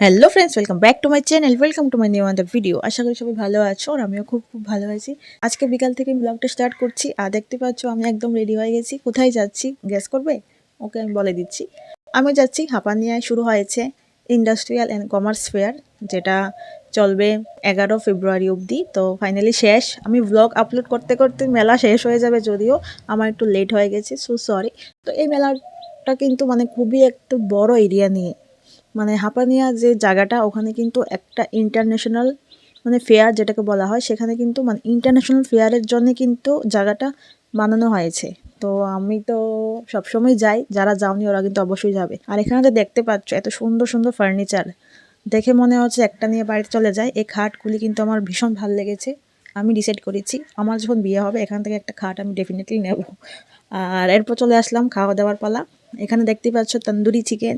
Hello friends, welcome back to my channel, welcome to my new another video. আশা করি সবাই ভালো আছো আর আমিও খুব ভালো আছি। আজকে বিকাল থেকে ব্লগটা স্টার্ট করছি আর দেখতে পাচ্ছ আমি একদম রেডি হয়ে গেছি। কোথায় যাচ্ছি গেস করবে? ওকে আমি বলে দিচ্ছি। আমি যাচ্ছি হাপানিয়ায় শুরু হয়েছে ইন্ডাস্ট্রিয়াল অ্যান্ড কমার্স ফেয়ার, যেটা চলবে 11 ফেব্রুয়ারি অবধি। তো ফাইনালি শেষ। আমি ব্লগ আপলোড করতে করতে মেলা শেষ হয়ে যাবে, যদিও আমার একটু লেট হয়ে গেছে, সো সরি। তো এই মেলাটা কিন্তু খুবই একটু বড় এরিয়া নিয়ে, হাপানিয়া যে জায়গাটা, ওখানে কিন্তু একটা ইন্টারন্যাশনাল ফেয়ার যেটাকে বলা হয়, সেখানে কিন্তু ইন্টারন্যাশনাল ফেয়ারের জন্য কিন্তু জায়গাটা বানানো হয়েছে। তো আমি তো সবসময় যাই, যারা যাওনি ওরা কিন্তু অবশ্যই যাবে। আর এখানে তো দেখতে পাচ্ছ এত সুন্দর সুন্দর ফার্নিচার, দেখে মনে হচ্ছে একটা নিয়ে বাড়িতে চলে যায়। এই খাটগুলি কিন্তু আমার ভীষণ ভালো লেগেছে। আমি ডিসাইড করেছি আমার যখন বিয়ে হবে এখান থেকে একটা খাট আমি ডেফিনেটলি নেব। আর এরপর চলে আসলাম খাওয়া দাওয়ার পালা। এখানে দেখতে পাচ্ছ তন্দুরি চিকেন।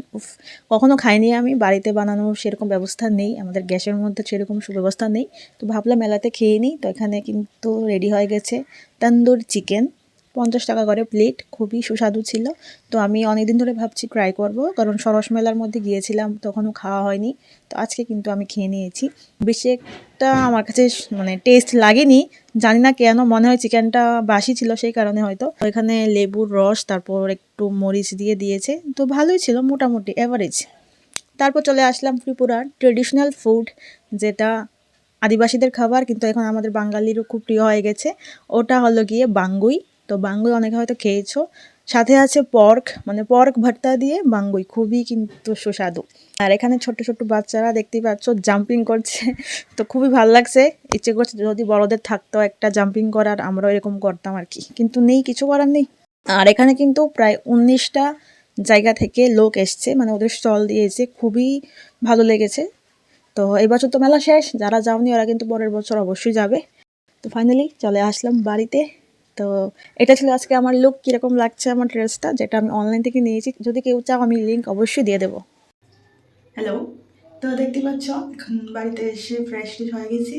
কখনো খাইনি আমি, বাড়িতে বানানোর সেরকম ব্যবস্থা নেই, আমাদের গ্যাসের মধ্যে সেরকম সুব্যবস্থা নেই। তো ভাবলাম মেলাতে খেয়ে নিই। তো এখানে কিন্তু রেডি হয়ে গেছে তন্দুর চিকেন, 50 টাকা করে প্লেট, খুবই সুস্বাদু ছিল। তো আমি অনেকদিন ধরে ভাবছি ট্রাই করব, কারণ সরস মেলার মধ্যে গিয়েছিলাম তখনও খাওয়া হয়নি। তো আজকে কিন্তু আমি খেয়ে নিয়েছি। বেশি একটা আমার কাছে টেস্ট লাগেনি, জানি না কেন, মনে হয় চিকেনটা বাসি ছিল সেই কারণে হয়তো। এখানে লেবুর রস, তারপর একটু মরিচ দিয়ে দিয়েছে, তো ভালোই ছিল, মোটামুটি অ্যাভারেজ। তারপর চলে আসলাম ত্রিপুরার ট্রেডিশনাল ফুড, যেটা আদিবাসীদের খাবার কিন্তু এখন আমাদের বাঙালিরও খুব প্রিয় হয়ে গেছে। ওটা হলো গিয়ে বাঙ্গুই। তো বাঙ্গুই অনেকে হয়তো খেয়েছো। সাথে আছে পর্ক, পর্ক ভর্তা দিয়ে বাঙ্গুই, খুবই কিন্তু সুস্বাদু। আর এখানে ছোট্ট ছোট্ট বাচ্চারা দেখতেই পাচ্ছ জাম্পিং করছে, তো খুবই ভালো লাগছে। ইচ্ছে করছে যদি বড়দের থাকতো একটা জাম্পিং করার, আমরাও এরকম করতাম আর কি, কিন্তু নেই, কিছু করার নেই। আর এখানে কিন্তু প্রায় 19টা জায়গা থেকে লোক এসছে, ওদের স্টল দিয়েছে, খুবই ভালো লেগেছে। তো এই বছর তো মেলা শেষ, যারা যাওনি ওরা কিন্তু পরের বছর অবশ্যই যাবে। তো ফাইনালি চলে আসলাম বাড়িতে। তো এটা ছিল আজকে আমার লুক। কীরকম লাগছে আমার ড্রেসটা, যেটা আমি অনলাইন থেকে নিয়েছি, যদি কেউ চাও আমি লিঙ্ক অবশ্যই দিয়ে দেবো। হ্যালো, তো দেখতে পাচ্ছ এখন বাড়িতে এসে ফ্রেশ হয়ে গেছি।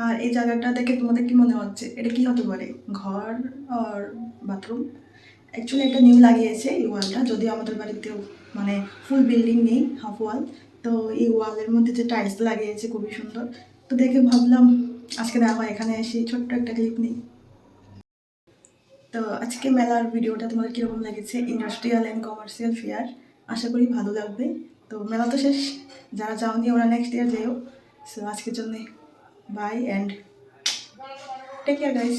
আর এই জায়গাটা দেখে তোমাদের কি মনে হচ্ছে, এটা কি হতে পারে? ঘর আর বাথরুম? অ্যাকচুয়ালি এটা নিউ লাগিয়েছে এই ওয়ালটা, যদিও আমাদের বাড়িতেও ফুল বিল্ডিং নেই, হাফ ওয়াল। তো এই ওয়ালের মধ্যে যে টাইলস লাগিয়েছে খুবই সুন্দর। তো দেখে ভাবলাম আজকে দেখো এখানে এসে ছোট্ট একটা ক্লিপ নিই। তো আজকে মেলার ভিডিওটা তোমাদের কীরকম লেগেছে? ইন্ডাস্ট্রিয়াল অ্যান্ড কমার্শিয়াল ফেয়ার, আশা করি ভালো লাগবে। তো মেলা তো শেষ, যারা যাওনি ওরা নেক্সট ইয়ার যেও। সো আজকের জন্যে bye and take care guys.